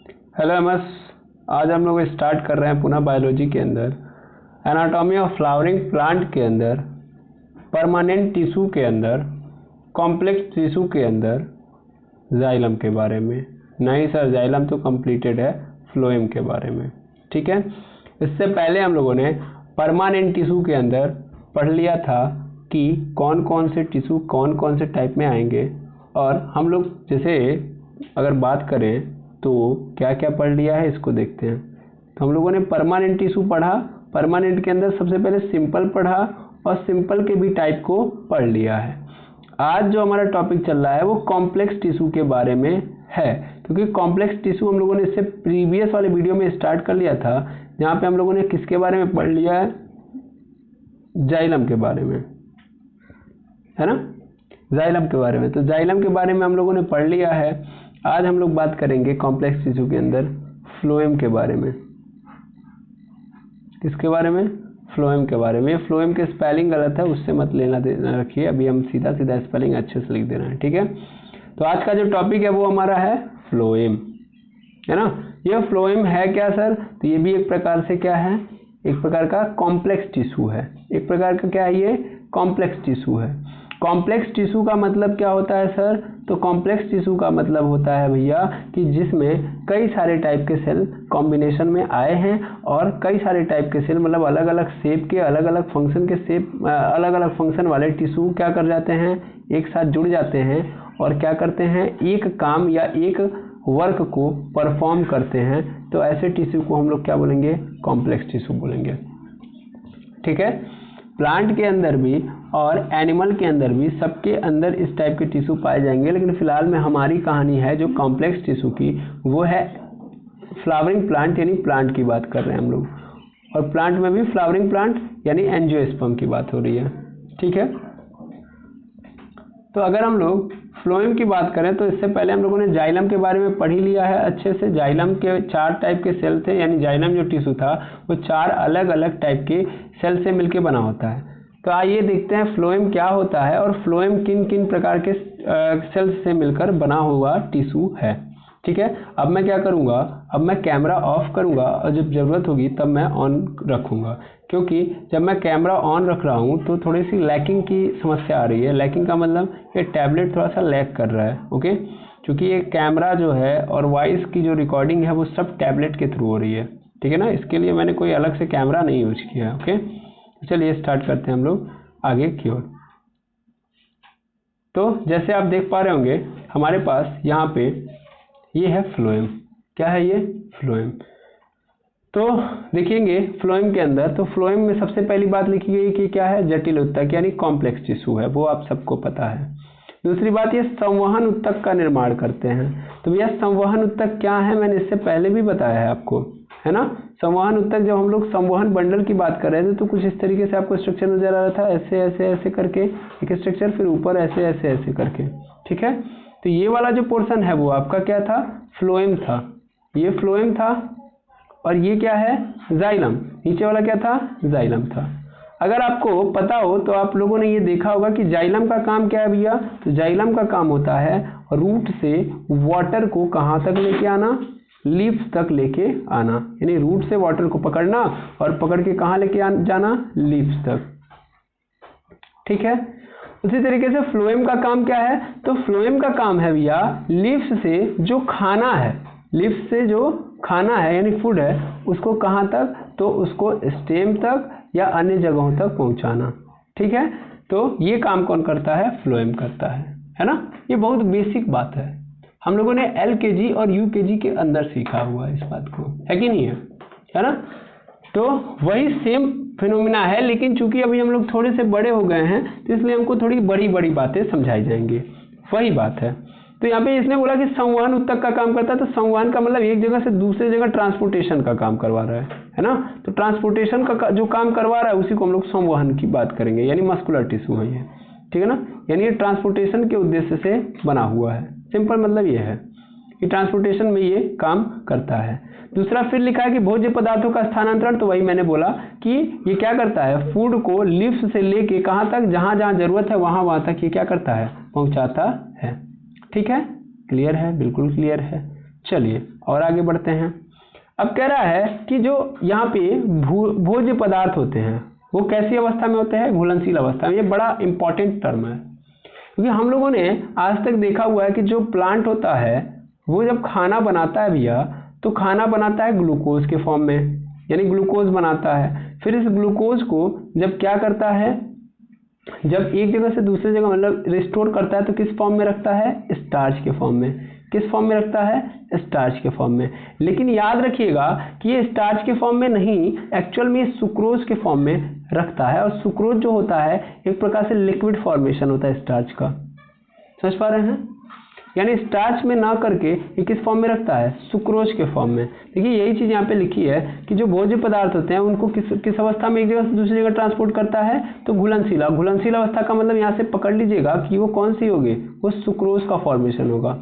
Hello MS, आज हम लोग स्टार्ट कर रहे हैं पुनः बायोलॉजी के अंदर एनाटॉमी ऑफ फ्लावरिंग प्लांट के अंदर, परमानेंट टिश्यू के अंदर, कॉम्प्लेक्स टिश्यू के अंदर जाइलम के बारे में। नहीं सर, जाइलम तो कंप्लीटेड है, फ्लोएम के बारे में। ठीक है, इससे पहले हम लोगों ने परमानेंट टिश्यू के अंदर पढ़ लिया था कि कौन कौन से टिश्यू कौन कौन से टाइप में आएंगे, और हम लोग जैसे अगर बात करें तो क्या क्या पढ़ लिया है इसको देखते हैं। तो हम लोगों ने परमानेंट टिश्यू पढ़ा, परमानेंट के अंदर सबसे पहले सिंपल पढ़ा और सिंपल के भी टाइप को पढ़ लिया है। आज जो हमारा टॉपिक चल रहा है वो कॉम्प्लेक्स टिश्यू के बारे में है, क्योंकि कॉम्प्लेक्स टिश्यू हम लोगों ने इससे प्रीवियस वाले वीडियो में स्टार्ट कर लिया था, जहाँ पे हम लोगों ने किसके बारे में पढ़ लिया है, जाइलम के बारे में, है ना, जाइलम के बारे में। तो जाइलम के बारे में हम लोगों ने पढ़ लिया है। आज हम लोग बात करेंगे कॉम्प्लेक्स टिश्यू के अंदर फ्लोएम के बारे में। किसके बारे में? फ्लोएम के बारे में। फ्लोएम के स्पेलिंग गलत है, उससे मत लेना देना रखिए, अभी हम सीधा सीधा स्पेलिंग अच्छे से लिख दे रहे हैं। ठीक है, तो आज का जो टॉपिक है वो हमारा है फ्लोएम, है ना। ये फ्लोएम है क्या सर? तो ये भी एक प्रकार से क्या है, एक प्रकार का कॉम्प्लेक्स टिश्यू है। एक प्रकार का क्या है, ये कॉम्प्लेक्स टिश्यू है। कॉम्प्लेक्स टिश्यू का मतलब क्या होता है सर? तो कॉम्प्लेक्स टिश्यू का मतलब होता है भैया कि जिसमें कई सारे टाइप के सेल कॉम्बिनेशन में आए हैं, और कई सारे टाइप के सेल मतलब अलग अलग शेप के, अलग अलग फंक्शन के शेप, अलग अलग फंक्शन वाले टिश्यू क्या कर जाते हैं, एक साथ जुड़ जाते हैं और क्या करते हैं, एक काम या एक वर्क को परफॉर्म करते हैं। तो ऐसे टिश्यू को हम लोग क्या बोलेंगे, कॉम्प्लेक्स टिश्यू बोलेंगे। ठीक है, प्लांट के अंदर भी और एनिमल के अंदर भी, सबके अंदर इस टाइप के टिश्यू पाए जाएंगे, लेकिन फिलहाल में हमारी कहानी है जो कॉम्प्लेक्स टिश्यू की, वो है फ्लावरिंग प्लांट, यानी प्लांट की बात कर रहे हैं हम लोग। और प्लांट में भी फ्लावरिंग प्लांट यानी एंजियोस्पर्म की बात हो रही है। ठीक है, तो अगर हम लोग फ्लोएम की बात करें तो इससे पहले हम लोगों ने जाइलम के बारे में पढ़ ही लिया है अच्छे से। जाइलम के 4 टाइप के सेल थे, यानी जाइलम जो टिश्यू था वो 4 अलग अलग टाइप के सेल से मिलकर बना होता है। तो आइए देखते हैं फ्लोएम क्या होता है और फ्लोएम किन किन प्रकार के सेल्स से मिलकर बना हुआ टिश्यू है। ठीक है, अब मैं क्या करूँगा, अब मैं कैमरा ऑफ करूँगा और जब ज़रूरत होगी तब मैं ऑन रखूँगा, क्योंकि जब मैं कैमरा ऑन रख रहा हूँ तो थोड़ी सी लैकिंग की समस्या आ रही है। लैकिंग का मतलब ये टैबलेट थोड़ा सा लैग कर रहा है। ओके, क्योंकि ये कैमरा जो है और वॉइस की जो रिकॉर्डिंग है वो सब टैबलेट के थ्रू हो रही है। ठीक है ना, इसके लिए मैंने कोई अलग से कैमरा नहीं यूज किया है। ओके, चलिए स्टार्ट करते हैं हम लोग आगे की ओर। तो जैसे आप देख पा रहे होंगे हमारे पास यहाँ पे ये है फ्लोएम। क्या है ये? फ्लोएम। तो देखेंगे फ्लोएम के अंदर, तो फ्लोएम में सबसे पहली बात लिखी गई कि क्या है, जटिल उत्तक यानी कॉम्प्लेक्स टिश्यू है, वो आप सबको पता है। दूसरी बात, ये संवहन उत्तक का निर्माण करते हैं। तो भैया संवहन उत्तक क्या है, मैंने इससे पहले भी बताया है आपको, है ना। संवहन उत्तक, जब हम लोग संवहन बंडल की बात कर रहे थे तो कुछ इस तरीके से आपको स्ट्रक्चर नजर आ रहा था, ऐसे ऐसे ऐसे करके एक स्ट्रक्चर, फिर ऊपर ऐसे ऐसे ऐसे करके। ठीक है, तो ये वाला जो पोर्शन है वो आपका क्या था, फ्लोएम था। ये फ्लोएम था और ये क्या है, जाइलम। नीचे वाला क्या था, जाइलम था। अगर आपको पता हो तो आप लोगों ने ये देखा होगा कि जाइलम का काम क्या है भैया, तो जाइलम का काम होता है रूट से वाटर को कहाँ तक लेके आना, लीव्स तक लेके आना, यानी रूट से वाटर को पकड़ना और पकड़ के कहाँ लेके जाना, लीव्स तक। ठीक है, उसी तरीके से फ्लोएम का काम क्या है, तो फ्लोएम का काम है भैया लीव्स से जो खाना है, लीव्स से जो खाना है यानी फूड है, उसको कहाँ तक, तो उसको स्टेम तक या अन्य जगहों तक पहुंचाना। ठीक है, तो ये काम कौन करता है, फ्लोएम करता है ना। ये बहुत बेसिक बात है, हम लोगों ने LKG और UKG के अंदर सीखा हुआ है इस बात को, है कि नहीं है ना। तो वही सेम फिनोमिना है, लेकिन चूंकि अभी हम लोग थोड़े से बड़े हो गए हैं तो इसलिए हमको थोड़ी बड़ी बड़ी बातें समझाई जाएंगी, वही बात है। तो यहाँ पे इसने बोला कि संवहन उत्तक का काम करता है, तो संवहन का मतलब एक जगह से दूसरे जगह ट्रांसपोर्टेशन का काम करवा रहा है ना। तो ट्रांसपोर्टेशन का जो काम करवा रहा है उसी को हम लोग संवहन की बात करेंगे, यानी मस्कुलर टिश्यू है ये। ठीक है ना, यानी ये ट्रांसपोर्टेशन के उद्देश्य से बना हुआ है। सिंपल मतलब ये है कि ट्रांसपोर्टेशन में ये काम करता है। दूसरा फिर लिखा है कि भोज्य पदार्थों का स्थानांतरण, तो वही मैंने बोला कि ये क्या करता है, फूड को लीव्स से लेके कहाँ तक, जहाँ जहाँ जरूरत है वहाँ वहाँ तक ये क्या करता है, पहुँचाता है। ठीक है, क्लियर है, बिल्कुल क्लियर है। चलिए और आगे बढ़ते हैं। अब कह रहा है कि जो यहाँ पे भोज्य पदार्थ होते हैं वो कैसी अवस्था में होते हैं? घुलनशील अवस्था में। ये बड़ा इंपॉर्टेंट टर्म है क्योंकि हम लोगों ने आज तक देखा हुआ है कि जो प्लांट होता है वो जब खाना बनाता है भैया तो खाना बनाता है ग्लूकोज के फॉर्म में, यानी ग्लूकोज बनाता है। फिर इस ग्लूकोज को जब क्या करता है, जब एक जगह से दूसरी जगह मतलब रिस्टोर करता है तो किस फॉर्म में रखता है? स्टार्च के फॉर्म में। किस फॉर्म में रखता है? स्टार्च के फॉर्म में। लेकिन याद रखिएगा कि ये स्टार्च के फॉर्म में नहीं, एक्चुअल में सुक्रोज के फॉर्म में रखता है। और सुक्रोज जो होता है एक प्रकार से लिक्विड फॉर्मेशन होता है स्टार्च का। समझ पा रहे हैं? यानी स्टार्च में ना करके ये किस फॉर्म में रखता है? सुक्रोज के फॉर्म में। देखिए यही चीज़ यहाँ पे लिखी है कि जो भोज्य पदार्थ होते हैं उनको किस अवस्था में एक जगह से दूसरी जगह ट्रांसपोर्ट करता है? तो घुलनशील। घुलनशील अवस्था का मतलब यहाँ से पकड़ लीजिएगा कि वो कौन सी होगी? वो सुक्रोज का फॉर्मेशन होगा।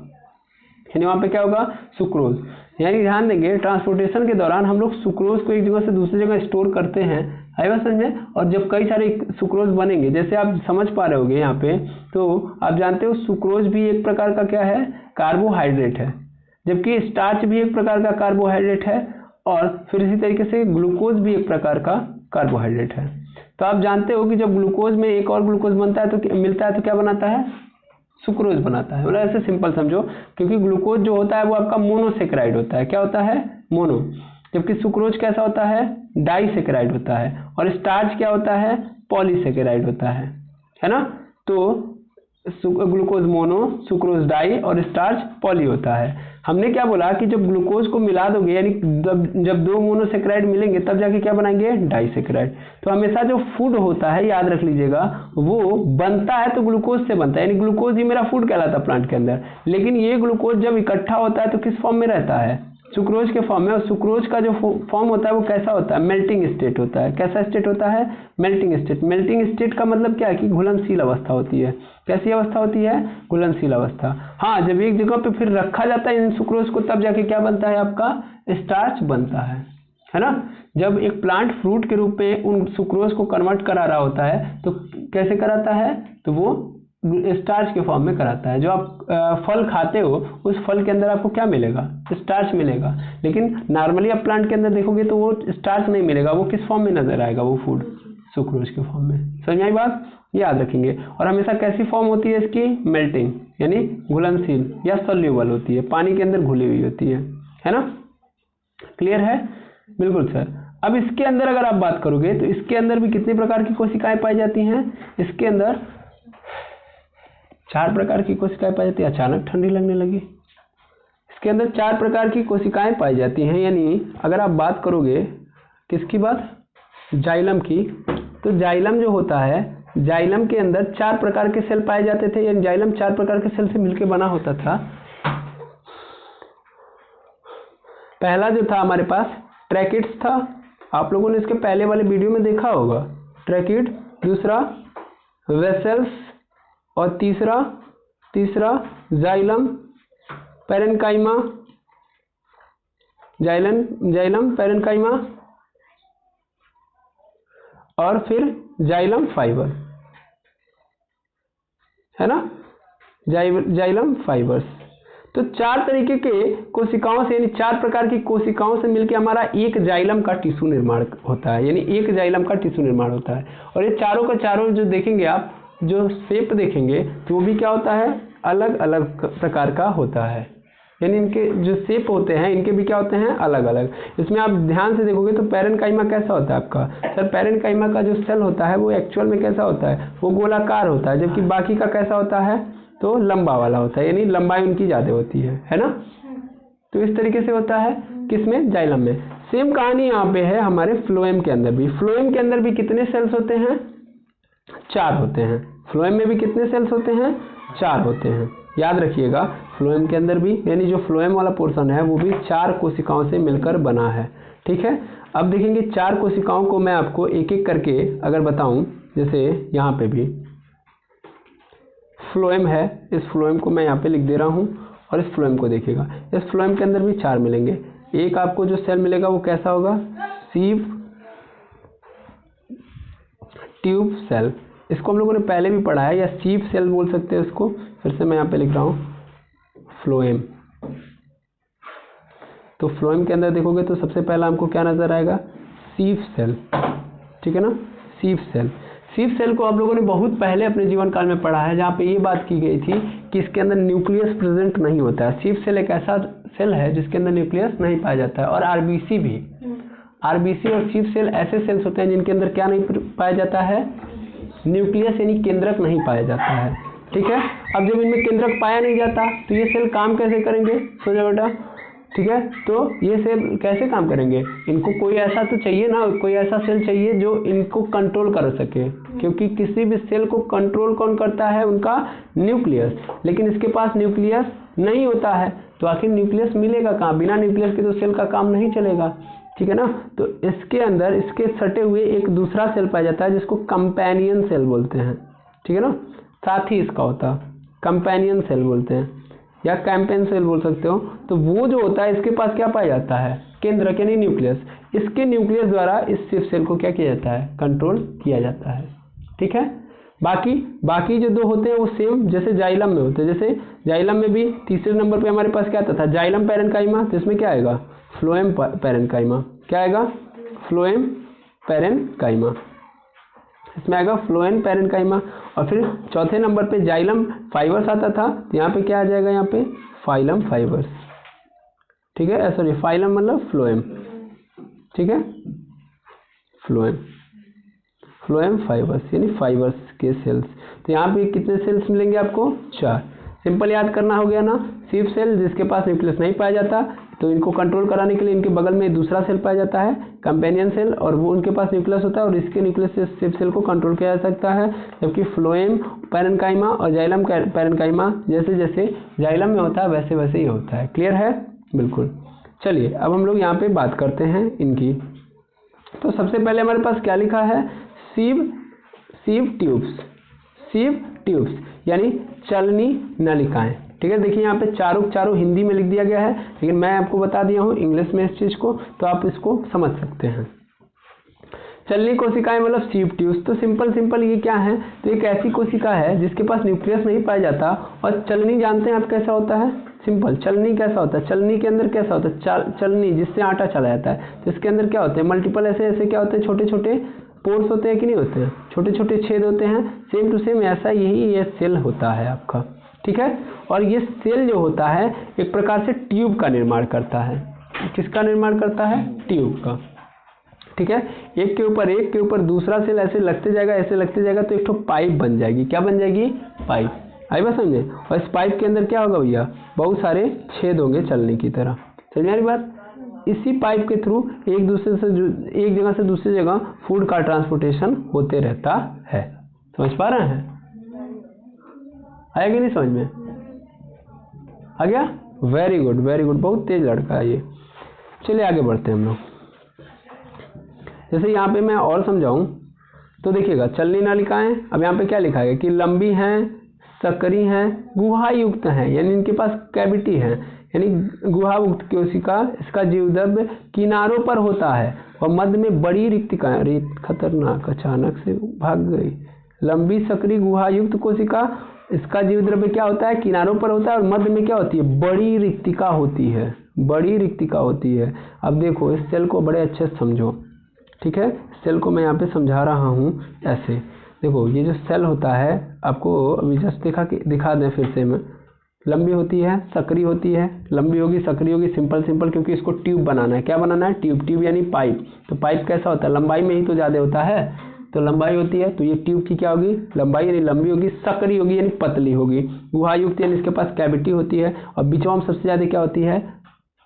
यानी वहाँ पे क्या होगा? सुक्रोज। यानी ध्यान देंगे ट्रांसपोर्टेशन के दौरान हम लोग सुक्रोज को एक जगह से दूसरी जगह स्टोर करते हैं, आई बात समझ में। और जब कई सारे सुक्रोज बनेंगे, जैसे आप समझ पा रहे होगे यहाँ पे, तो आप जानते हो सुक्रोज भी एक प्रकार का क्या है? कार्बोहाइड्रेट है, जबकि स्टार्च भी एक प्रकार का कार्बोहाइड्रेट है और फिर इसी तरीके से ग्लूकोज भी एक प्रकार का कार्बोहाइड्रेट है। तो आप जानते हो कि जब ग्लूकोज में एक और ग्लूकोज बनता है तो मिलता है तो क्या बनाता है? सुक्रोज बनाता है। मतलब ऐसे सिंपल समझो, क्योंकि ग्लूकोज जो होता है वो आपका मोनोसेक्राइड होता है। क्या होता है? मोनो। जबकि सुक्रोज कैसा होता है? डाइसेक्राइड होता है। और स्टार्च क्या होता है? पॉलीसेक्राइड होता है ना। तो ग्लूकोज मोनो, सुक्रोज डाई और स्टार्च पॉली होता है। हमने क्या बोला कि जब ग्लूकोज को मिला दोगे, यानी जब दो मोनोसेक्राइड मिलेंगे तब जाके क्या बनाएंगे? डाइसेक्राइड। तो हमेशा जो फूड होता है याद रख लीजिएगा वो बनता है तो ग्लूकोज से बनता है, यानी ग्लूकोज ही मेरा फूड कहलाता है प्लांट के अंदर। लेकिन ये ग्लूकोज जब इकट्ठा होता है तो किस फॉर्म में रहता है? सुक्रोज के फॉर्म में। और सुक्रोज का जो फॉर्म होता है वो कैसा होता है? मेल्टिंग स्टेट होता है। कैसा स्टेट होता है? Melting state. मेल्टिंग स्टेट का मतलब क्या है? कि घुलनशील अवस्था होती है। कैसी अवस्था होती है? घुलनशील अवस्था। हाँ, जब एक जगह पे फिर रखा जाता है इन सुक्रोज को तब जाके क्या बनता है? आपका स्टार्च बनता है ना। जब एक प्लांट फ्रूट के रूप में उन सुक्रोज को कन्वर्ट करा रहा होता है तो कैसे कराता है? तो वो स्टार्च के फॉर्म में कराता है। जो आप फल खाते हो उस फल के अंदर आपको क्या मिलेगा? स्टार्च मिलेगा। लेकिन नॉर्मली आप प्लांट के अंदर देखोगे तो वो स्टार्च नहीं मिलेगा। वो किस फॉर्म में नजर आएगा? वो फूड सुक्रोज के फॉर्म में। समझ आई बात? याद रखेंगे। और हमेशा कैसी फॉर्म होती है इसकी? मेल्टिंग, यानी घुलनशील या सोल्यूबल होती है, पानी के अंदर घुली हुई होती है ना। क्लियर है? बिल्कुल सर। अब इसके अंदर अगर आप बात करोगे तो इसके अंदर भी कितने प्रकार की कोशिकाएं पाई जाती हैं? इसके अंदर 4 प्रकार की कोशिकाएं पाई जाती है। अचानक ठंडी लगने लगी। इसके अंदर 4 प्रकार की कोशिकाएं पाई जाती हैं। यानी अगर आप बात करोगे किसकी बात? जाइलम की। तो जाइलम जो होता है, जाइलम के अंदर 4 प्रकार के सेल पाए जाते थे। यानी जाइलम 4 प्रकार के सेल से मिलकर बना होता था। पहला जो था हमारे पास ट्रैकिड्स था। आप लोगों ने इसके पहले वाले वीडियो में देखा होगा। ट्रैकिड। दूसरा वेसल्स। और तीसरा जाइलम पैरेन्काइमा। जाइलम पैरेन्काइमा और फिर जाइलम फाइबर, है ना। Xylem fibres. तो 4 तरीके के कोशिकाओं से, यानी 4 प्रकार की कोशिकाओं से मिलकर हमारा एक जाइलम का टिश्यू निर्माण होता है। यानी एक जाइलम का टिश्यू निर्माण होता है। और ये चारों का चारों जो देखेंगे आप, जो शेप देखेंगे तो वो भी क्या होता है? अलग अलग प्रकार का होता है। यानी इनके जो शेप होते हैं इनके भी क्या होते हैं? अलग अलग। इसमें आप ध्यान से देखोगे तो पैरेन्काइमा कैसा होता है आपका? सर पैरेन्काइमा का जो सेल होता है वो एक्चुअल में कैसा होता है? वो गोलाकार होता है। जबकि बाकी का कैसा होता है? तो लंबा वाला होता है। यानी लंबाई उनकी ज़्यादा होती है ना। तो इस तरीके से होता है किसमें? जाइलम में। सेम कहानी यहाँ पे है हमारे फ्लोएम के अंदर भी। फ्लोएम के अंदर भी कितने सेल्स होते हैं? 4 होते हैं। फ्लोएम में भी कितने सेल्स होते हैं? 4 होते हैं। याद रखिएगा फ्लोएम के अंदर भी, यानी जो फ्लोएम वाला पोर्शन है वो भी 4 कोशिकाओं से मिलकर बना है। ठीक है। अब देखेंगे 4 कोशिकाओं को मैं आपको एक एक करके अगर बताऊं, जैसे यहाँ पे भी फ्लोएम है, इस फ्लोएम को मैं यहाँ पे लिख दे रहा हूँ। और इस फ्लोएम को देखिएगा, इस फ्लोएम के अंदर भी 4 मिलेंगे। एक आपको जो सेल मिलेगा वो कैसा होगा? Sieve tube cell. इसको हम लोगों ने पहले भी पढ़ा है, या सीव सेल बोल सकते हैं इसको। फिर से मैं यहाँ पे लिख रहा हूँ फ्लोएम। तो फ्लोएम के अंदर देखोगे तो सबसे पहला हमको क्या नजर आएगा, शीफ सेल, ठीक है ना, शीफ सेल। शीफ सेल को आप लोगों ने बहुत पहले अपने जीवन काल में पढ़ा है, जहाँ पे ये बात की गई थी कि इसके अंदर न्यूक्लियस प्रेजेंट नहीं होता है। शीफ सेल एक ऐसा सेल है जिसके अंदर न्यूक्लियस नहीं पाया जाता है। और आरबीसी भी, आरबीसी और शीफ सेल ऐसे सेल्स होते हैं जिनके अंदर क्या नहीं पाया जाता है, न्यूक्लियस यानी केंद्रक नहीं पाया जाता है, ठीक है। अब जब इनमें केंद्रक पाया नहीं जाता तो ये सेल काम कैसे करेंगे, सोचो बेटा, ठीक है। तो ये सेल कैसे काम करेंगे, इनको कोई ऐसा तो चाहिए ना, कोई ऐसा सेल चाहिए जो इनको कंट्रोल कर सके, क्योंकि किसी भी सेल को कंट्रोल कौन करता है, उनका न्यूक्लियस। लेकिन इसके पास न्यूक्लियस नहीं होता है, तो आखिर न्यूक्लियस मिलेगा कहाँ, बिना न्यूक्लियस के तो सेल का काम नहीं चलेगा, ठीक है ना। तो इसके अंदर इसके सटे हुए एक दूसरा सेल पाया जाता है जिसको कंपेनियन सेल बोलते हैं, ठीक है ना, साथी इसका होता है, कंपेनियन सेल बोलते हैं या कैंपेन सेल बोल सकते हो। तो वो जो होता है इसके पास क्या पाया जाता है, केंद्रक यानी न्यूक्लियस। इसके न्यूक्लियस द्वारा इस शीफ सेल को क्या किया जाता है, कंट्रोल किया जाता है, ठीक है। बाकी जो दो होते हैं वो सेम जैसे जाइलम में होते हैं। जैसे जाइलम में भी तीसरे नंबर पे हमारे पास क्या आता था, जाइलम पैरेन्काइमा, तो इसमें क्या आएगा, फ्लोएम पैरेन्काइमा, क्या आएगा, फ्लोएम पैरेन्काइमा, इसमें आएगा फ्लोएम पैरेन्काइमा। और फिर चौथे नंबर पे जाइलम फाइबर्स आता था, तो यहाँ पे क्या आ जाएगा, यहाँ पे फाइलम फाइबर्स, ठीक है, सॉरी फाइलम मतलब फ्लोएम, ठीक है, फ्लोएम फाइबर्स यानी फाइबर्स के सेल्स। तो यहाँ पे कितने सेल्स मिलेंगे आपको, 4। सिंपल याद करना हो गया ना, शीफ सेल जिसके पास न्यूक्लियस नहीं पाया जाता, तो इनको कंट्रोल कराने के लिए इनके बगल में दूसरा सेल पाया जाता है कंपेनियन सेल, और वो उनके पास न्यूक्लियस होता है और इसके न्यूक्लियस से शीफ सेल को कंट्रोल किया जा सकता है। जबकि फ्लोएम पैरेन्काइमा और जाइलम पैरेन्काइमा जैसे जैसे जाइलम में होता है वैसे वैसे ही होता है। क्लियर है, बिल्कुल। चलिए अब हम लोग यहाँ पे बात करते हैं इनकी। तो सबसे पहले हमारे पास क्या लिखा है, सीव ट्यूब्स यानी चलनी नलिकाएं, ठीक है। देखिए यहाँ पे चारों हिंदी में लिख दिया गया है, लेकिन मैं आपको बता दिया हूँ इंग्लिश में इस चीज़ को, तो आप इसको समझ सकते हैं। चलनी कोशिकाएं मतलब सीव ट्यूब्स। तो सिंपल ये क्या है, तो एक ऐसी कोशिका है जिसके पास न्यूक्लियस नहीं पाया जाता। और चलनी जानते हैं आप कैसा होता है, सिंपल चलनी कैसा होता है, चलनी के अंदर कैसा होता है, चलनी जिससे आटा चला जाता है, तो इसके अंदर क्या होते हैं, मल्टीपल ऐसे क्या होते हैं, छोटे छोटे पोर्स होते हैं कि नहीं होते हैं, छोटे छोटे छेद होते हैं। सेम टू सेम ऐसा यही ये सेल होता है आपका, ठीक है। और ये सेल जो होता है एक प्रकार से ट्यूब का निर्माण करता है। किसका निर्माण करता है, ट्यूब का, ठीक है। एक के ऊपर दूसरा सेल ऐसे लगते जाएगा तो एक ठो पाइप बन जाएगी। क्या बन जाएगी, पाइप। आई बात समझे। और इस पाइप के अंदर क्या होगा भैया, बहुत सारे छेद होंगे चलने की तरह, समझ में आ रही बात। इसी पाइप के थ्रू एक जगह से दूसरी जगह फूड का ट्रांसपोर्टेशन होते रहता है। समझ पा रहे हैं, आया कि नहीं समझ में, आ गया, वेरी गुड, बहुत तेज लड़का है ये। चलिए आगे बढ़ते हैं हम लोग। जैसे यहाँ पे मैं और समझाऊं तो देखिएगा, चलनी नलिकाएं, अब यहाँ पे क्या लिखा है कि लंबी हैं, सकरी हैं, गुहा युक्त हैं, यानी इनके पास कैविटी है, यानी गुहा युक्त कोशिका। इसका जीवद्रव्य किनारों पर होता है और मध्य में बड़ी रिक्तिकाएं, अरे खतरनाक, अचानक से भाग गई। लंबी सकरी गुहा युक्त कोशिका, इसका जीवद्रव्य क्या होता है, किनारों पर होता है और मध्य में क्या होती है, बड़ी रिक्तिका होती है। अब देखो इस सेल को बड़े अच्छे से समझो, ठीक है। सेल को मैं यहाँ पे समझा रहा हूँ ऐसे। देखो ये जो सेल होता है, आपको अभी जस्ट दिखा दें फिर से मैं। लंबी होती है, सकरी होती है, लंबी होगी, सकरी होगी, सिंपल क्योंकि इसको ट्यूब बनाना है। क्या बनाना है, ट्यूब यानी पाइप। तो पाइप कैसा होता है, लंबाई में ही तो ज़्यादा होता है, तो लंबाई होती है। तो ये ट्यूब की क्या होगी, लंबाई यानी लंबी होगी, सकरी होगी यानी पतली होगी, गुहायुक्त यानी इसके पास कैविटी होती है, और बीचों में सबसे ज़्यादा क्या होती है,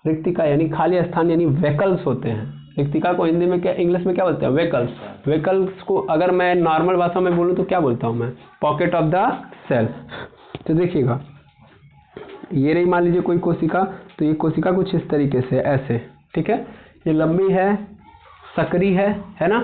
रिक्तिका यानी खाली स्थान, यानी वेकल्स होते हैं। रिक्तिका को हिंदी में क्या, इंग्लिश में क्या बोलते हैं, वेकल्स। वेकल्स को अगर मैं नॉर्मल भाषा में बोलूँ तो क्या बोलता हूँ मैं, पॉकेट ऑफ द सेल। तो देखिएगा ये रही मान लीजिए कोई कोशिका, तो ये कोशिका कुछ इस तरीके से ऐसे, ठीक है। ये लंबी है, सकरी है ना।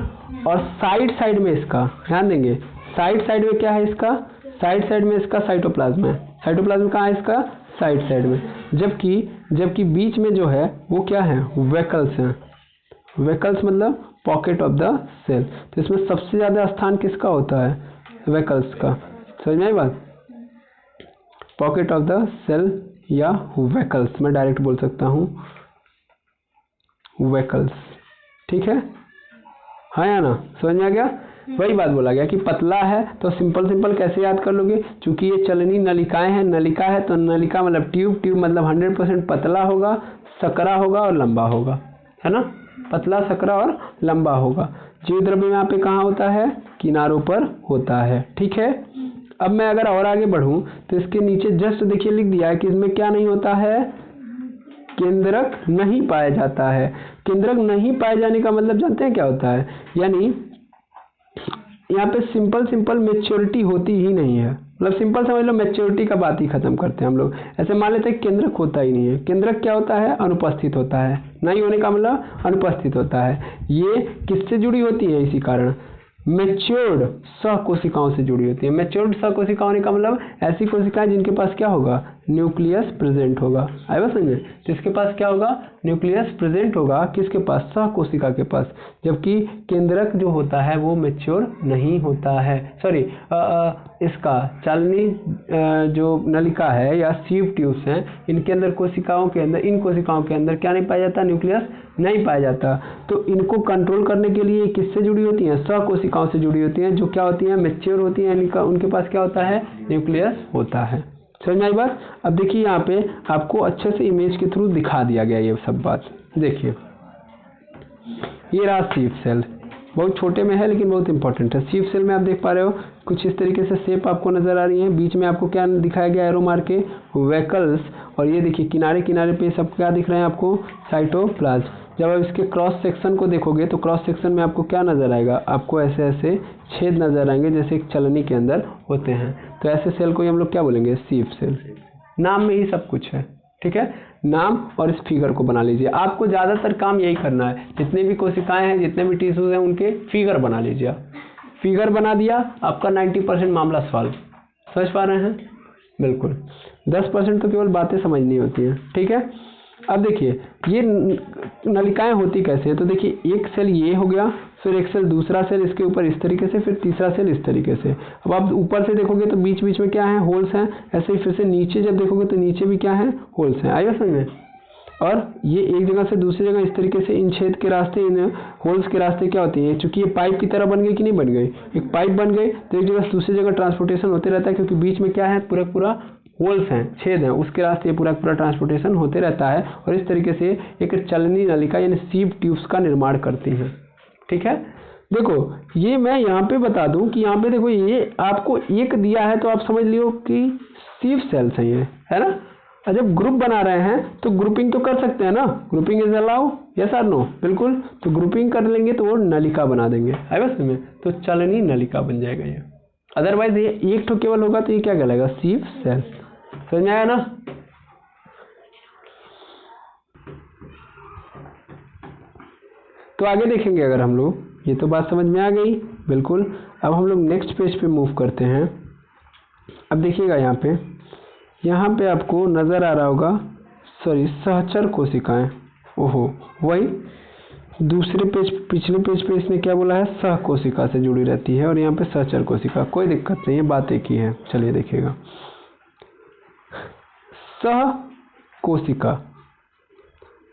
और साइड में इसका ध्यान देंगे, साइड में क्या है इसका, साइड में इसका साइटोप्लाज्म है। साइटोप्लाज्म कहाँ है इसका, साइड में। जबकि बीच में जो है वो क्या है, वेकल्स हैं। वेकल्स मतलब पॉकेट ऑफ द सेल। तो इसमें सबसे ज़्यादा स्थान किसका होता है, वेकल्स का। समझ में आई बात, पॉकेट ऑफ द सेल या वेकल्स मैं डायरेक्ट बोल सकता हूँ, वेकल्स। ठीक है, हाँ या ना, समझ में आ गया? वही बात बोला गया कि पतला है तो सिंपल कैसे याद कर लोगे, क्योंकि ये चलनी नलिकाएं हैं, नलिका है तो नलिका मतलब ट्यूब, ट्यूब मतलब 100% पतला होगा, सकरा होगा और लंबा होगा, है ना, पतला सकरा और लंबा होगा। जीव द्रव्य यहाँ पे कहाँ होता है? किनारों पर होता है। ठीक है, अब मैं अगर और आगे बढ़ूं तो इसके नीचे जस्ट देखिए लिख दिया है कि इसमें क्या नहीं होता है? केंद्रक नहीं पाया जाता है। केंद्रक नहीं पाए जाने का मतलब जानते हैं क्या होता है? यानी यहाँ पे सिंपल मेच्योरिटी होती ही नहीं है, मतलब सिंपल समझ लो, मेच्योरिटी का बात ही खत्म करते हैं हम लोग। ऐसे मान लेते हैं केंद्रक होता ही नहीं है। केंद्रक क्या होता है? अनुपस्थित होता है। नहीं होने का मतलब अनुपस्थित होता है। ये किससे जुड़ी होती है? इसी कारण मैच्योर्ड सहकोशिकाओं से जुड़ी होती है। मैच्योर्ड सहकोशिका होने का मतलब ऐसी कोशिकाएं जिनके पास क्या होगा? न्यूक्लियस प्रेजेंट होगा। आए बात समझ में? जिसके पास क्या होगा? न्यूक्लियस प्रेजेंट होगा। किसके पास? सहकोशिका के पास। जबकि केंद्रक जो होता है वो मैच्योर नहीं होता है। सॉरी, इसका चालनी जो नलिका है या सीव ट्यूब्स हैं, इनके अंदर कोशिकाओं के अंदर, इन कोशिकाओं के अंदर क्या नहीं पाया जाता? न्यूक्लियस नहीं पाया जाता। तो इनको कंट्रोल करने के लिए किससे जुड़ी होती हैं? सहकोशिकाओं से जुड़ी होती हैं, जो क्या होती हैं? मैच्योर होती हैं। उनके पास क्या होता है? न्यूक्लियस होता है। समझ में आई बात? अब देखिए यहाँ पे आपको अच्छे से इमेज के थ्रू दिखा दिया गया ये सब बात। देखिए ये रहा सीव सेल, बहुत छोटे में है लेकिन बहुत इंपॉर्टेंट है। सीव सेल में आप देख पा रहे हो कुछ इस तरीके से शेप आपको नजर आ रही है। बीच में आपको क्या दिखाया गया? एरो मार के वेकल्स। और ये देखिए किनारे किनारे पे सब क्या दिख रहे हैं आपको? साइटोप्लाज्म। जब आप इसके क्रॉस सेक्शन को देखोगे तो क्रॉस सेक्शन में आपको क्या नजर आएगा? आपको ऐसे ऐसे छेद नजर आएंगे जैसे एक चलनी के अंदर होते हैं। तो ऐसे सेल को ही हम लोग क्या बोलेंगे? सीव सेल। नाम में ही सब कुछ है। ठीक है, नाम और इस फिगर को बना लीजिए। आपको ज्यादातर काम यही करना है, जितने भी कोशिकाएं हैं, जितने भी टिश्यूज हैं, उनके फिगर बना लीजिए। फिगर बना दिया, आपका 90% मामला सॉल्व। समझ पा रहे हैं? बिल्कुल। 10% तो केवल बातें समझनी होती हैं। ठीक है, अब देखिए ये नलिकाएं होती कैसे हैं? तो देखिए एक सेल ये हो गया, फिर एक सेल दूसरा सेल इसके ऊपर इस तरीके से, फिर तीसरा सेल इस तरीके से। अब आप ऊपर से देखोगे तो बीच बीच में क्या है? होल्स हैं। ऐसे ही फिर से नीचे जब देखोगे तो नीचे भी क्या है? होल्स हैं। आइए समझ में? और ये एक जगह से दूसरी जगह इस तरीके से इन छेद के रास्ते, इन होल्स के रास्ते क्या होती है? चूंकि ये पाइप की तरह बन गई कि नहीं बन गई? एक पाइप बन गई तो एक जगह से दूसरी जगह ट्रांसपोर्टेशन होते रहता है, क्योंकि बीच में क्या है? पूरा होल्स हैं, छेद हैं, उसके रास्ते पूरा ट्रांसपोर्टेशन होते रहता है। और इस तरीके से एक चलनी नलिका यानी सीव ट्यूब्स का निर्माण करती हैं। ठीक है, देखो ये मैं यहाँ पे बता दूं कि यहाँ पे देखो ये आपको एक दिया है तो आप समझ लियो कि सीव सेल्स हैं ये, है ना। और जब ग्रुप बना रहे हैं तो ग्रुपिंग तो कर सकते हैं ना? ग्रुपिंग इज अलाउ, यस और नो? बिल्कुल। तो ग्रुपिंग कर लेंगे तो वो नलिका बना देंगे। है बस में तो चलनी नलिका बन जाएगा ये। अदरवाइज ये एक ठो केवल होगा तो ये क्या कहलाएगा? सीव सेल। समझ में आया ना? तो आगे देखेंगे अगर हम लोग, ये तो बात समझ में आ गई। बिल्कुल। अब हम लोग नेक्स्ट पेज पे मूव करते हैं। अब देखिएगा यहाँ पे आपको नजर आ रहा होगा, सॉरी, सहचर कोशिकाएं। ओहो, वही दूसरे पेज, पिछले पेज पे इसने क्या बोला है? सह कोशिका से जुड़ी रहती है, और यहाँ पे सहचर कोशिका। कोई दिक्कत नहीं है, बात एक ही है। चलिए देखिएगा, सह कोशिका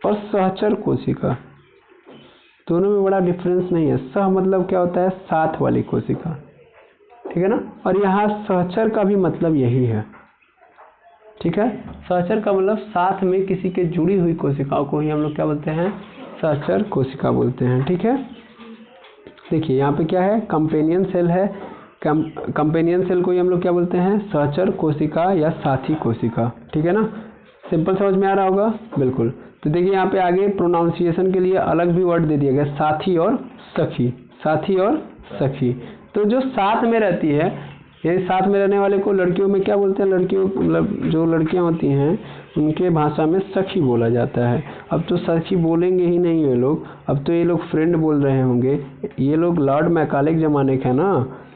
और सहचर कोशिका दोनों में बड़ा डिफरेंस नहीं है। सह मतलब क्या होता है? साथ वाली कोशिका, ठीक है ना। और यहाँ सहचर का भी मतलब यही है। ठीक है, सहचर का मतलब साथ में किसी के जुड़ी हुई कोशिकाओं को ही हम लोग क्या बोलते हैं? सहचर कोशिका बोलते हैं। ठीक है, देखिए यहाँ पे क्या है? कंपेनियन सेल है। कंपेनियन सेल को ही हम लोग क्या बोलते हैं? सहचर कोशिका या साथी कोशिका। ठीक है ना, सिंपल समझ में आ रहा होगा। बिल्कुल। तो देखिए यहाँ पे आगे प्रोनाउंसिएशन के लिए अलग भी वर्ड दे दिया गया, साथी और सखी। साथी और सखी, तो जो साथ में रहती है, ये साथ में रहने वाले को लड़कियों में क्या बोलते हैं? लड़कियों मतलब जो लड़कियां होती हैं उनके भाषा में सखी बोला जाता है। अब तो सखी बोलेंगे ही नहीं ये लोग, अब तो ये लोग फ्रेंड बोल रहे होंगे। ये लोग लॉर्ड मैकाले के ज़माने के हैं ना,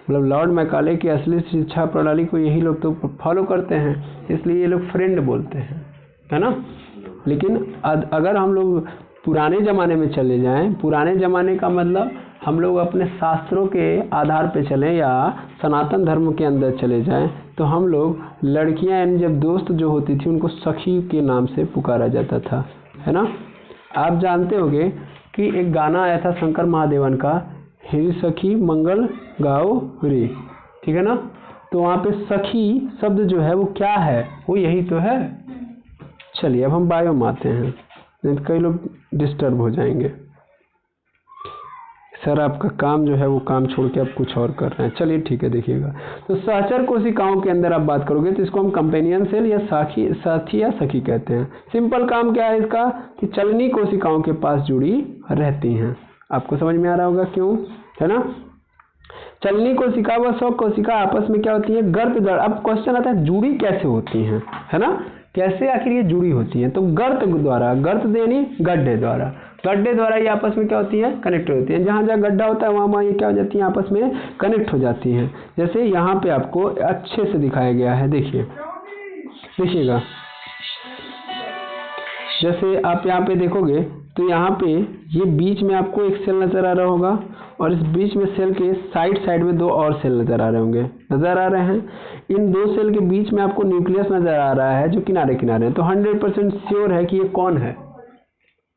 मतलब लॉर्ड मैकाले की असली शिक्षा प्रणाली को यही लोग तो फॉलो करते हैं, इसलिए ये लोग फ्रेंड बोलते हैं, है ना। लेकिन अगर हम लोग पुराने ज़माने में चले जाएं, पुराने ज़माने का मतलब हम लोग अपने शास्त्रों के आधार पे चलें या सनातन धर्म के अंदर चले जाएं, तो हम लोग लड़कियां यानी जब दोस्त जो होती थी उनको सखी के नाम से पुकारा जाता था, है ना। आप जानते होंगे कि एक गाना आया था शंकर महादेवन का, हे सखी मंगल गाओ रे, ठीक है ना। तो वहाँ पे सखी शब्द जो है वो क्या है, वो यही तो है। चलिए अब हम बायो में आते हैं, नहीं तो कई लोग डिस्टर्ब हो जाएंगे। सर आपका काम जो है वो काम छोड़ के आप कुछ और कर रहे हैं। चलिए ठीक है, देखिएगा। तो सहचर कोशिकाओं के अंदर आप बात करोगे तो इसको हम कंपेनियन सेल या साथी या सखी कहते हैं। सिंपल काम क्या है इसका कि चलनी कोशिकाओं के पास जुड़ी रहती हैं। आपको समझ में आ रहा होगा क्यों, है ना। चलनी कोशिका व स्व कोशिका आपस में क्या होती है, गर्त द्वारा। अब क्वेश्चन आता है जुड़ी कैसे होती हैं, है ना, कैसे आखिर ये जुड़ी होती हैं। तो गर्त द्वारा, गर्त यानी गड्ढे द्वारा, गड्ढे द्वारा ये आपस में क्या होती है, कनेक्ट होती हैं। जहाँ जहाँ गड्ढा होता है वहाँ ये क्या हो जाती है, आपस में कनेक्ट हो जाती हैं। जैसे यहाँ पे आपको अच्छे से दिखाया गया है, देखिएगा। जैसे आप यहाँ पे देखोगे तो यहाँ पे ये बीच में आपको एक सेल नजर आ रहा होगा और इस बीच में सेल के साइड में दो और सेल नजर आ रहे होंगे, नजर आ रहे हैं। इन दो सेल के बीच में आपको न्यूक्लियस नजर आ रहा है जो किनारे किनारे है। तो 100% श्योर है कि ये कौन है,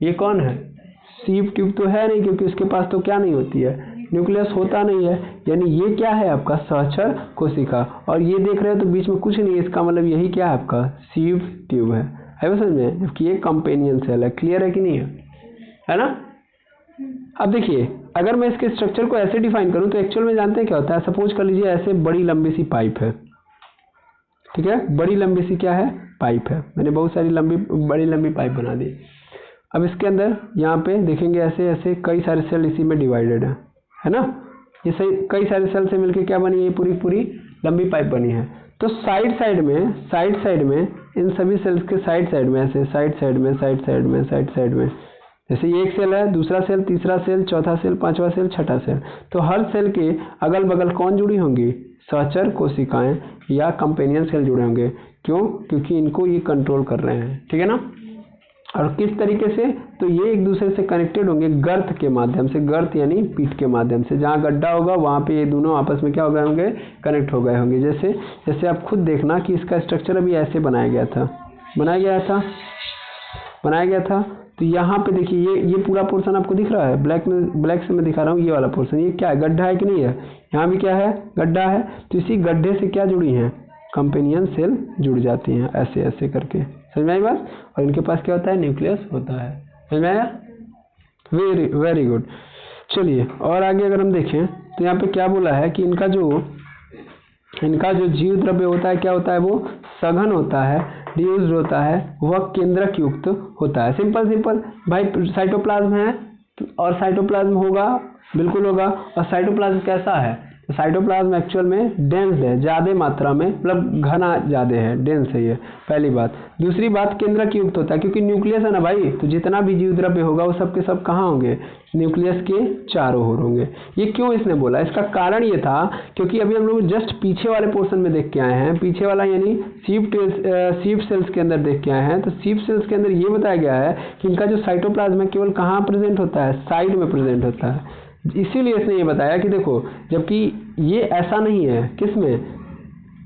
ये कौन है, सीप ट्यूब तो है नहीं, क्योंकि उसके पास तो क्या नहीं होती है, न्यूक्लियस होता नहीं है। यानी ये क्या है आपका सहचर कोशिका। और ये देख रहे हो तो बीच में कुछ नहीं है, इसका मतलब यही क्या है आपका सीप ट्यूब है समझ में, जबकि ये कंपेनियन सेल है। क्लियर है कि नहीं है ना। अब देखिए अगर मैं इसके स्ट्रक्चर को ऐसे डिफाइन करूं तो एक्चुअल में जानते हैं क्या होता है। सपोज कर लीजिए ऐसे बड़ी लंबी सी पाइप है, ठीक है, बड़ी लंबी सी क्या है, पाइप है। मैंने बहुत सारी बड़ी लंबी पाइप बना दी। अब इसके अंदर यहाँ पे देखेंगे ऐसे ऐसे कई सारे सेल इसी में डिवाइडेड है ना। ये सही कई सारे सेल से मिलके क्या बनी है, पूरी पूरी लंबी पाइप बनी है। तो साइड साइड में इन सभी सेल्स के साइड में ऐसे साइड में जैसे ये एक सेल है, दूसरा सेल, तीसरा सेल, चौथा सेल, पांचवा सेल, छठा सेल। तो हर सेल के अगल बगल कौन जुड़ी होंगी, सहचर कोशिकाएं या कंपेनियन सेल जुड़े होंगे। क्यों, क्योंकि इनको ये कंट्रोल कर रहे हैं, ठीक है ना। और किस तरीके से, तो ये एक दूसरे से कनेक्टेड होंगे गर्त के माध्यम से, गर्त यानी पीठ के माध्यम से। जहाँ गड्ढा होगा वहाँ पे ये दोनों आपस में क्या हो गए होंगे, कनेक्ट हो गए होंगे। जैसे आप खुद देखना कि इसका स्ट्रक्चर अभी ऐसे बनाया गया था। तो यहाँ पे देखिए ये पूरा पोर्शन आपको दिख रहा है, ब्लैक से मैं दिखा रहा हूँ, ये वाला पोर्शन, ये क्या है, गड्ढा है कि नहीं है, यहाँ भी क्या है, गड्ढा है। तो इसी गड्ढे से क्या जुड़ी हैं, कंपेनियन सेल जुड़ जाती हैं ऐसे ऐसे करके। समझ में आई बात। और इनके पास क्या होता है, न्यूक्लियस होता है। समझ में आया, वेरी गुड। चलिए और आगे अगर हम देखें तो यहाँ पे क्या बोला है कि इनका जो जीव द्रव्य होता है क्या होता है, वो सघन होता है, डिफ्यूज्ड होता है, वह केंद्रक युक्त होता है। सिंपल भाई, साइटोप्लाज्म है और साइटोप्लाज्म होगा, बिल्कुल होगा। और साइटोप्लाज्म कैसा है, तो साइटोप्लाज्म एक्चुअल में डेंस है, ज़्यादा मात्रा में, मतलब घना ज़्यादा है, डेंस है ये पहली बात। दूसरी बात केंद्रक युक्त होता है, क्योंकि न्यूक्लियस है ना भाई, तो जितना भी जीव द्रव्य होगा वो सब के सब कहाँ होंगे, न्यूक्लियस के चारों ओर होंगे। ये क्यों इसने बोला, इसका कारण ये था क्योंकि अभी हम लोग जस्ट पीछे वाले पोर्शन में देख के आए हैं, पीछे वाला यानी सीप सेल्स के अंदर देख के आए हैं। तो सीप सेल्स के अंदर ये बताया गया है कि इनका जो साइटोप्लाज्म है केवल कहाँ प्रेजेंट होता है, साइड में प्रेजेंट होता है। इसीलिए इसने ये बताया कि देखो, जबकि ये ऐसा नहीं है, किसमें,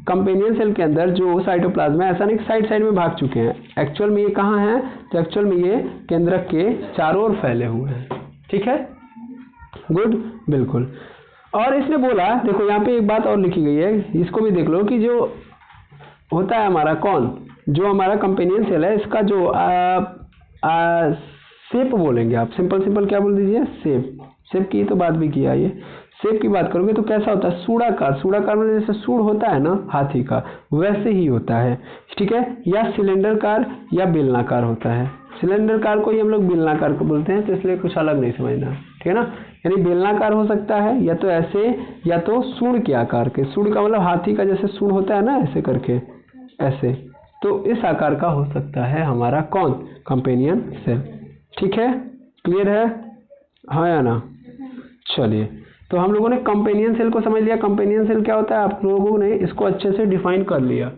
कंपेनियन सेल के अंदर जो साइटोप्लाज्म है ऐसा नहीं साइड में भाग चुके हैं। एक्चुअल में ये कहाँ है, तो एक्चुअल में ये केंद्रक के चारों ओर फैले हुए हैं। ठीक है, गुड, बिल्कुल। और इसने बोला, देखो यहाँ पे एक बात और लिखी गई है, इसको भी देख लो कि जो होता है हमारा जो हमारा कंपेनियन सेल है, इसका जो शेप बोलेंगे आप, सिंपल क्या बोल दीजिए, शेप की तो बात भी किया। ये शेप की बात करोगे तो कैसा होता है, सूढ़ाकार में जैसे सूढ़ होता है ना हाथी का, वैसे ही होता है। ठीक है, या सिलेंडरकार या बेलनाकार होता है। सिलेंडरकार को ही हम लोग बेलनाकार को बोलते हैं, तो इसलिए कुछ अलग नहीं समझना, ठीक है ना। यानी बेलनाकार हो सकता है या तो ऐसे या तो सूढ़ के आकार के। सूढ़ का मतलब हाथी का जैसे सूढ़ होता है ना, ऐसे करके, ऐसे, तो इस आकार का हो सकता है हमारा कंपेनियन सेल। ठीक है, क्लियर है, हाँ या ना। चलिए, तो हम लोगों ने कंपेनियन सेल को समझ लिया। कंपेनियन सेल क्या होता है, आप लोगों ने इसको अच्छे से डिफाइन कर लिया।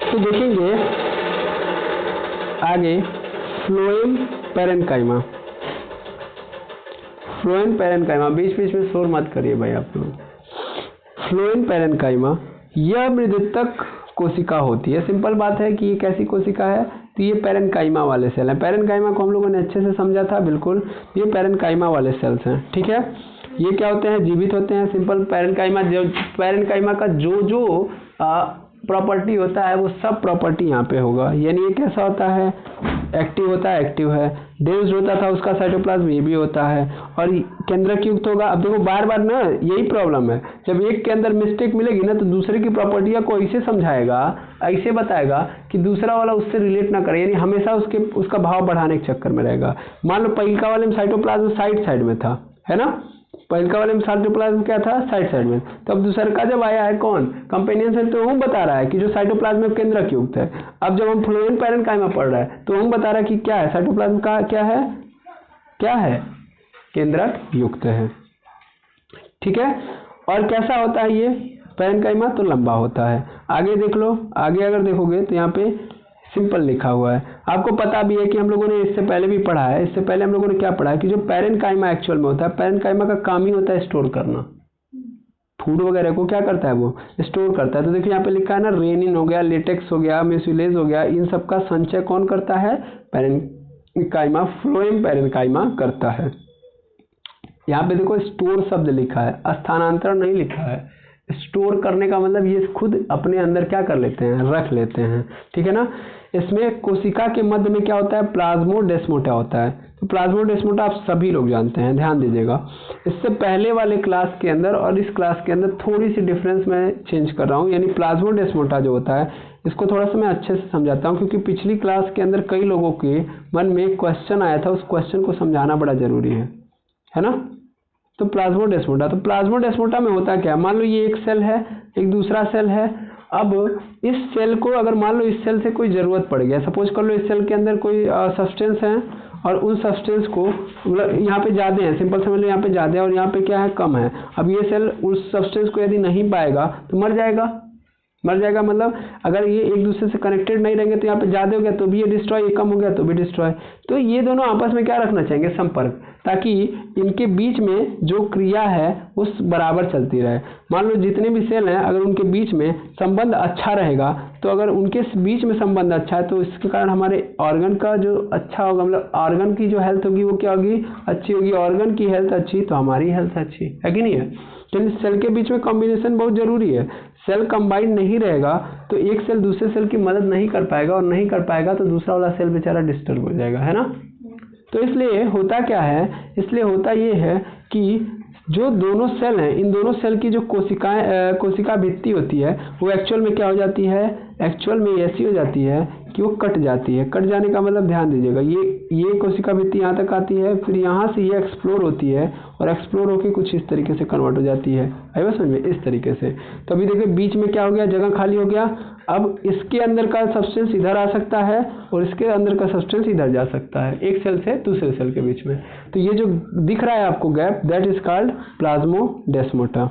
तो देखेंगे आगे फ्लोएम पैरेन्काइमा। बीच में शोर मत करिए भाई आप लोग। फ्लोएम पैरेन्काइमा, यह मृदुतक कोशिका होती है। सिंपल बात है कि ये कैसी कोशिका है, तो ये पैरेन्काइमा वाले सेल हैं। पैरेन्काइमा को हम लोगों ने अच्छे से समझा था, बिल्कुल ये पैरेन्काइमा वाले सेल्स हैं, ठीक है। ये क्या होते हैं, जीवित होते हैं। सिंपल पैरेन्काइमा का जो प्रॉपर्टी होता है वो सब प्रॉपर्टी यहाँ पे होगा। यानी ये कैसा होता है, एक्टिव होता है, एक्टिव है। डेन्स होता था उसका साइटोप्लाज्म, ये भी होता है। और केंद्रक युक्त होगा। अब देखो बार बार ना यही प्रॉब्लम है, जब एक के अंदर मिस्टेक मिलेगी ना तो दूसरे की प्रॉपर्टियाँ को ऐसे समझाएगा, ऐसे बताएगा कि दूसरा वाला उससे रिलेट ना करे, यानी हमेशा उसका भाव बढ़ाने के चक्कर में रहेगा। मान लो पहिलका वाले में साइटोप्लाज्म साइड में था, है ना, पहिलका वाले में साइटोप्लाज्म क्या था, साइड में। तो अब दूसरे का जब आया है कौन, कंपेनियन सेल, तो वो बता रहा है कि जो साइटोप्लाज्म में केंद्रक युक्त है। अब जब हम फ्लोएम पैरेन्काइमा पढ़ रहा है तो हम बता रहा है कि क्या है, साइटोप्लाज्म का क्या है, केंद्रक युक्त है, ठीक है। और कैसा होता है ये पैरेन्काइमा, तो लंबा होता है। आगे देख लो, आगे अगर देखोगे तो यहाँ पे सिंपल लिखा हुआ है। आपको पता भी है कि हम लोगों ने इससे पहले भी पढ़ा है। इससे पहले हम लोगों ने क्या पढ़ा है कि जो पैरेन्काइमा एक्चुअल में होता है, पैरेन्काइमा का काम ही होता है स्टोर करना। फूड वगैरह को क्या करता है, वो स्टोर करता है। तो देखिए यहाँ पे लिखा है ना, रेनिन हो गया, लेटेक्स हो गया, म्यूसिलेज हो गया, इन सब का संचय कौन करता है, पैरेन्काइमा, फ्लोएम पैरेन्काइमा करता है। यहाँ पे देखो स्टोर शब्द लिखा है, स्थानांतरण नहीं लिखा है। स्टोर करने का मतलब ये खुद अपने अंदर क्या कर लेते हैं, रख लेते हैं, ठीक है ना। इसमें कोशिका के मध्य में क्या होता है, प्लाज्मोडेस्माटा होता है। तो प्लाज्मोडेस्माटा आप सभी लोग जानते हैं, ध्यान दीजिएगा। इससे पहले वाले क्लास के अंदर और इस क्लास के अंदर थोड़ी सी डिफरेंस मैं चेंज कर रहा हूँ। यानी प्लाज्मोडेस्माटा जो होता है इसको थोड़ा सा मैं अच्छे से समझाता हूँ, क्योंकि पिछली क्लास के अंदर कई लोगों के मन में क्वेश्चन आया था, उस क्वेश्चन को समझाना बड़ा जरूरी है ना। तो प्लाज्मोडेस्माटा में होता क्या है, मान लो ये एक सेल है, एक दूसरा सेल है। अब इस सेल को अगर मान लो इस सेल से कोई ज़रूरत पड़ गया, सपोज कर लो इस सेल के अंदर कोई सब्सटेंस है और उन सब्सटेंस को मतलब यहाँ पे ज़्यादा है, सिंपल समझ लो यहाँ पे ज़्यादा है और यहाँ पे क्या है, कम है। अब ये सेल उस सब्सटेंस को यदि नहीं पाएगा तो मर जाएगा। मतलब अगर ये एक दूसरे से कनेक्टेड नहीं रहेंगे तो यहाँ पे ज़्यादा हो गया तो भी ये डिस्ट्रॉय, ये कम हो गया तो भी डिस्ट्रॉय। तो ये दोनों आपस में क्या रखना चाहेंगे, संपर्क, ताकि इनके बीच में जो क्रिया है उस बराबर चलती रहे। मान लो जितने भी सेल हैं अगर उनके बीच में संबंध अच्छा रहेगा, तो अगर उनके बीच में संबंध अच्छा है तो इसके कारण हमारे ऑर्गन का जो अच्छा होगा, मतलब ऑर्गन की जो हेल्थ होगी वो क्या होगी, अच्छी होगी। ऑर्गन की हेल्थ अच्छी तो हमारी हेल्थ अच्छी है कि नहीं है। तो सेल के बीच में कॉम्बिनेशन बहुत जरूरी है। सेल कंबाइंड नहीं रहेगा तो एक सेल दूसरे सेल की मदद नहीं कर पाएगा, और नहीं कर पाएगा तो दूसरा वाला सेल बेचारा डिस्टर्ब हो जाएगा, है ना। तो इसलिए होता क्या है, इसलिए होता ये है कि जो दोनों सेल हैं, इन दोनों सेल की जो कोशिका भित्ति होती है वो एक्चुअल में क्या हो जाती है, एक्चुअल में ऐसी हो जाती है कि वो कट जाती है। कट जाने का मतलब ध्यान दीजिएगा, ये कोशिका भित्ति यहाँ तक आती है, फिर यहाँ से ये एक्सप्लोर होती है और एक्सप्लोर होकर कुछ इस तरीके से कन्वर्ट हो जाती है। आई बात समझ में, इस तरीके से। तो अभी देखिए बीच में क्या हो गया, जगह खाली हो गया। अब इसके अंदर का सब्सटेंस इधर आ सकता है और इसके अंदर का सब्सटेंस इधर जा सकता है, एक सेल से दूसरे सेल के बीच में। तो ये जो दिख रहा है आपको gap, that is called plasmodesmata.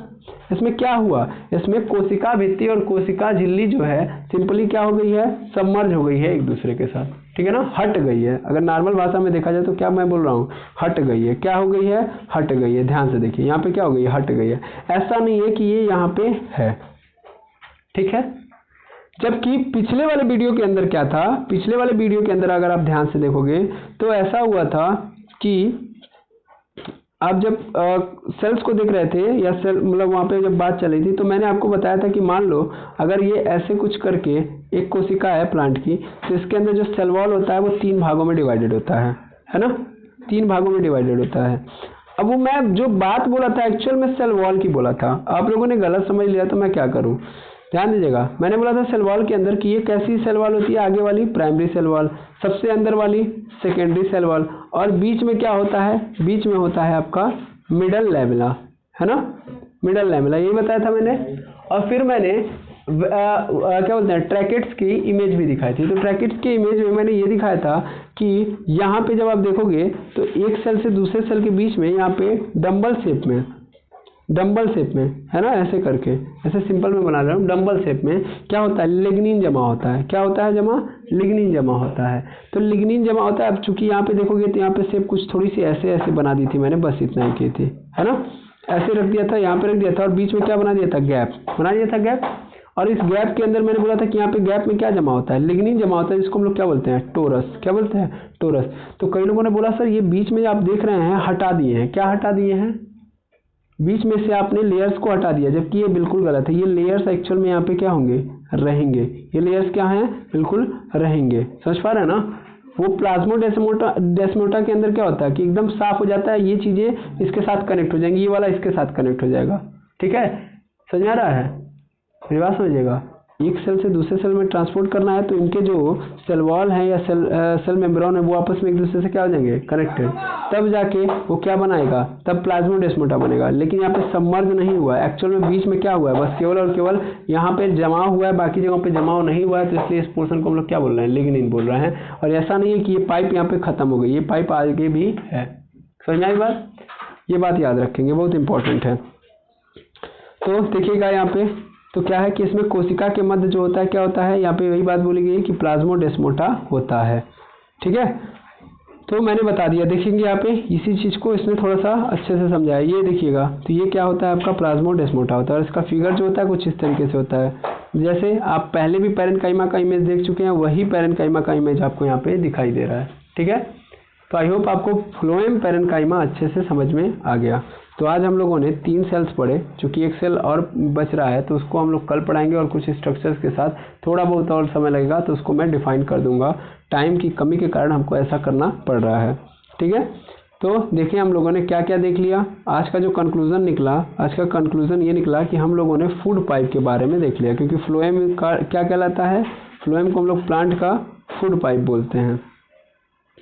इसमें क्या हुआ, इसमें कोशिका भित्ति और कोशिका झिल्ली जो है सिंपली क्या हो गई है, सबमर्ज हो गई है एक दूसरे के साथ, ठीक है ना, हट गई है। अगर नॉर्मल भाषा में देखा जाए तो क्या मैं बोल रहा हूँ, हट गई है। क्या हो गई है, हट गई है। ध्यान से देखिए यहाँ पे क्या हो गई है, हट गई है। ऐसा नहीं है कि ये यहाँ पे है, ठीक है। जबकि पिछले वाले वीडियो के अंदर क्या था, पिछले वाले वीडियो के अंदर अगर आप ध्यान से देखोगे तो ऐसा हुआ था कि आप जब सेल्स को देख रहे थे या सेल मतलब वहाँ पे जब बात चल रही थी तो मैंने आपको बताया था कि मान लो अगर ये ऐसे कुछ करके एक कोशिका है प्लांट की, तो इसके अंदर जो सेल वॉल होता है वो 3 भागों में डिवाइडेड होता है ना, 3 भागों में डिवाइडेड होता है। अब वो मैं जो बात बोला था एक्चुअल में सेल वॉल की बोला था, आप लोगों ने गलत समझ लिया तो मैं क्या करूँ, ध्यान दीजिएगा। मैंने बोला था सेल वॉल के अंदर कि ये कैसी सेल वॉल होती है, आगे वाली प्राइमरी सेल वॉल, सबसे अंदर वाली सेकेंडरी सेल वॉल, और बीच में क्या होता है, बीच में होता है आपका मिडल लेमेला, है ना, मिडल लेमेला, यही बताया था मैंने। और फिर मैंने क्या बोलते हैं ट्रैकेट्स की इमेज भी दिखाई थी। तो ट्रैकेट्स की इमेज में मैंने ये दिखाया था कि यहाँ पे जब आप देखोगे तो एक सेल से दूसरे सेल के बीच में यहाँ पे डम्बल शेप में है ना, ऐसे करके, ऐसे सिंपल में बना रहा हूँ, डम्बल शेप में क्या होता है, लिग्निन जमा होता है। क्या होता है जमा, लिग्निन जमा होता है। तो लिग्निन जमा होता है। अब चूंकि यहाँ पे देखोगे तो यहाँ पे शेप कुछ थोड़ी सी ऐसे बना दी थी मैंने, बस इतना ही की थी, है ना, ऐसे रख दिया था, यहाँ पे रख दिया था और बीच में क्या बना दिया था, गैप बना दिया था, गैप। और इस गैप के अंदर मैंने बोला था कि यहाँ पे गैप में क्या जमा होता है, लिग्निन जमा होता है, जिसको हम लोग क्या बोलते हैं, टोरस। क्या बोलते हैं, टोरस। तो कई लोगों ने बोला सर ये बीच में आप देख रहे हैं हटा दिए हैं, क्या हटा दिए हैं, बीच में से आपने लेयर्स को हटा दिया, जबकि ये बिल्कुल गलत है। ये लेयर्स एक्चुअल में यहाँ पे क्या होंगे, रहेंगे। ये लेयर्स क्या हैं, बिल्कुल रहेंगे। समझ पा रहे हैं ना। वो प्लाज्मोडेस्माटा के अंदर क्या होता है कि एकदम साफ हो जाता है, ये चीजें इसके साथ कनेक्ट हो जाएंगी, ये वाला इसके साथ कनेक्ट हो जाएगा। ठीक है, समझ आ रहा है, मेरी बात समझिएगा। एक सेल से दूसरे सेल में ट्रांसपोर्ट करना है तो इनके जो सेल वॉल है या सेल मेम्ब्रेन है वो आपस में एक दूसरे से क्या हो जाएंगे, कनेक्टेड। तब जाके वो क्या बनाएगा, तब प्लाज्मोडेस्माटा बनेगा। लेकिन यहाँ पे सबमर्ज नहीं हुआ है, एक्चुअल में बीच में क्या हुआ है, बस केवल और केवल यहाँ पे जमा हुआ है, बाकी जगहों पे जमाव नहीं हुआ है। तो इसलिए इस पोर्शन को हम लोग क्या बोल रहे हैं, लिग्निन बोल रहे हैं। और ऐसा नहीं है कि ये पाइप यहाँ पे खत्म हो गई, ये पाइप आगे भी है। समझ आई बात, ये बात याद रखेंगे, बहुत इंपॉर्टेंट है। तो देखिएगा यहाँ पे तो क्या है कि इसमें कोशिका के मध्य जो होता है क्या होता है, यहाँ पे वही बात बोली गई कि प्लाज्मोडेस्माटा होता है। ठीक है, तो मैंने बता दिया। देखेंगे यहाँ पे इसी चीज़ को इसने थोड़ा सा अच्छे से समझाया। ये देखिएगा, तो ये क्या होता है आपका, प्लाज्मोडेस्माटा होता है। और इसका फिगर जो होता है कुछ इस तरीके से होता है, जैसे आप पहले भी पैरेन्काइमा का इमेज देख चुके हैं, वही पैरेन्काइमा का इमेज आपको यहाँ पे दिखाई दे रहा है। ठीक है, तो आई होप आपको फ्लोएम पैरेन्काइमा अच्छे से समझ में आ गया। तो आज हम लोगों ने 3 सेल्स पढ़े, चूंकि एक सेल और बच रहा है तो उसको हम लोग कल पढ़ाएंगे और कुछ स्ट्रक्चर्स के साथ। थोड़ा बहुत और समय लगेगा तो उसको मैं डिफाइन कर दूंगा, टाइम की कमी के कारण हमको ऐसा करना पड़ रहा है। ठीक है, तो देखिए हम लोगों ने क्या क्या देख लिया। आज का जो कंक्लूजन निकला, आज का कंक्लूजन ये निकला कि हम लोगों ने फूड पाइप के बारे में देख लिया, क्योंकि फ्लोएम का क्या कहलाता है, फ्लोएम को हम लोग प्लांट का फूड पाइप बोलते हैं।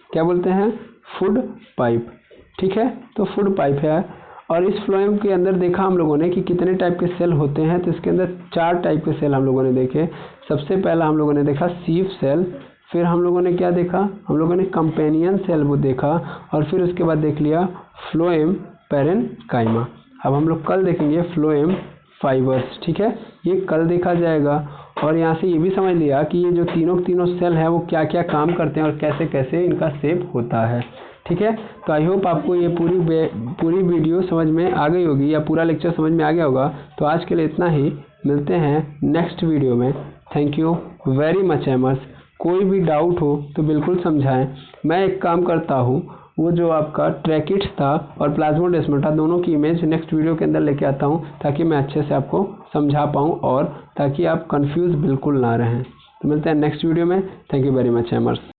क्या बोलते हैं, फूड पाइप। ठीक है, तो फूड पाइप है। और इस फ्लोएम के अंदर देखा हम लोगों ने कि कितने टाइप के सेल होते हैं। तो इसके अंदर 4 टाइप के सेल हम लोगों ने देखे। सबसे पहला हम लोगों ने देखा सीव सेल, फिर हम लोगों ने क्या देखा, हम लोगों ने कंपेनियन सेल वो देखा, और फिर उसके बाद देख लिया फ्लोएम पैरेन्काइमा। अब हम लोग कल देखेंगे फ्लोएम फाइबर्स। ठीक है, ये कल देखा जाएगा। और यहाँ से ये भी समझ लिया कि ये जो तीनों सेल हैं वो क्या क्या काम करते हैं और कैसे कैसे इनका शेप होता है। ठीक है, तो आई होप आपको ये पूरी वीडियो समझ में आ गई होगी या पूरा लेक्चर समझ में आ गया होगा। तो आज के लिए इतना ही, मिलते हैं नेक्स्ट वीडियो में। थैंक यू वेरी मच एमर्स। कोई भी डाउट हो तो बिल्कुल समझाएं। मैं एक काम करता हूँ, वो जो आपका ट्रैकिट्स था और प्लाज्मोडेस्माटा दोनों की इमेज नेक्स्ट वीडियो के अंदर लेके आता हूँ, ताकि मैं अच्छे से आपको समझा पाऊँ और ताकि आप कंफ्यूज बिल्कुल ना रहें। तो मिलते हैं नेक्स्ट वीडियो में। Thank you very much एमर्स।